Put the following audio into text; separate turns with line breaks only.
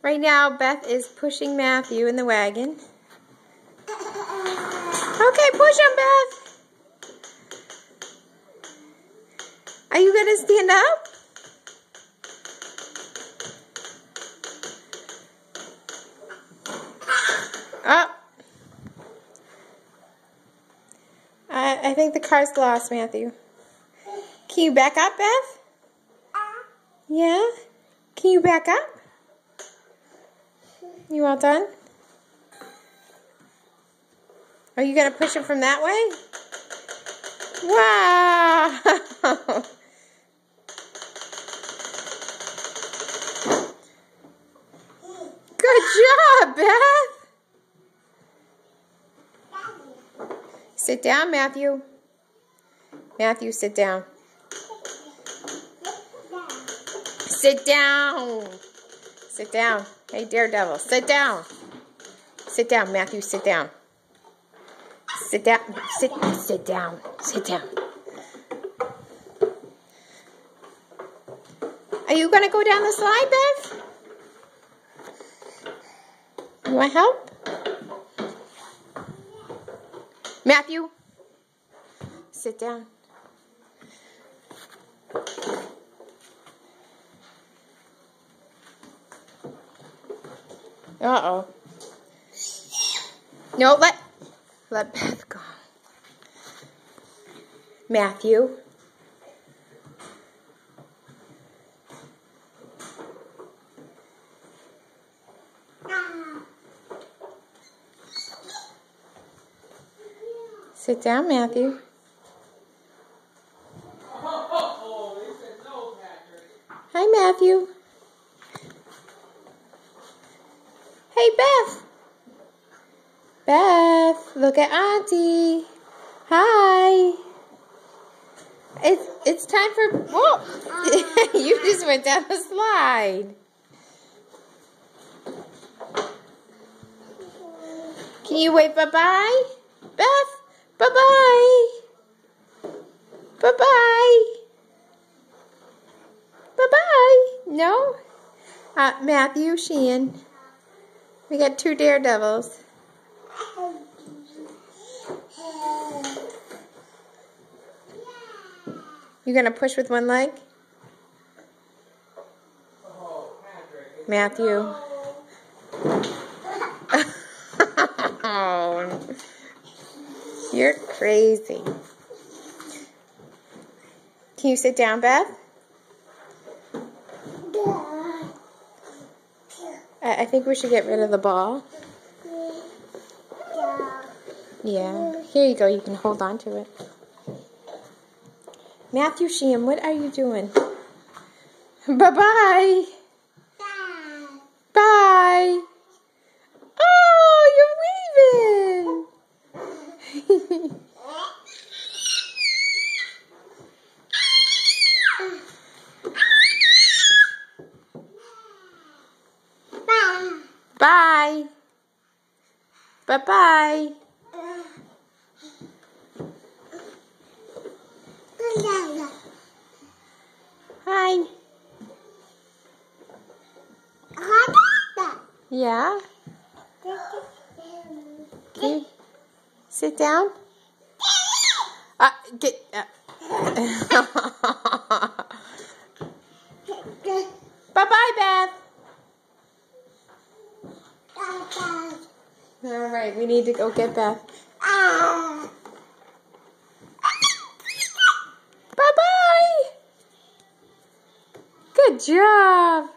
Right now, Beth is pushing Matthew in the wagon. Okay, push him, Beth. Are you going to stand up? Oh. I think the car's lost, Matthew. Can you back up, Beth? Yeah? Can you back up? You all done? Are you going to push him from that way? Wow! Good job, Beth! Sit down, Matthew. Matthew, sit down. Sit down. Sit down. Hey, Daredevil, sit down. Sit down, Matthew, sit down. Sit down. Sit down. Sit down. Are you going to go down the slide, Beth? You want help? Matthew, sit down. Uh-oh. No, let Beth go. Matthew. Sit down, Matthew. Hi, Matthew. Hey, Beth. Beth, look at Auntie. Hi. It's time for... Whoa! You just went down the slide. Can you wave bye-bye? Beth, bye-bye. Bye-bye. Bye-bye. No? Matthew, Sheehan. We got two daredevils. You gonna push with one leg? Matthew. Oh, you're crazy. Can you sit down, Beth? I think we should get rid of the ball. Yeah. Here you go. You can hold on to it. Matthew Sheehan, what are you doing? Bye-bye. Bye. Oh, you're waving. Bye. Bye-bye. Hi. Yeah? Can you sit down? Bye-bye, Beth. All right, we need to go get Beth. Bye-bye. Good job.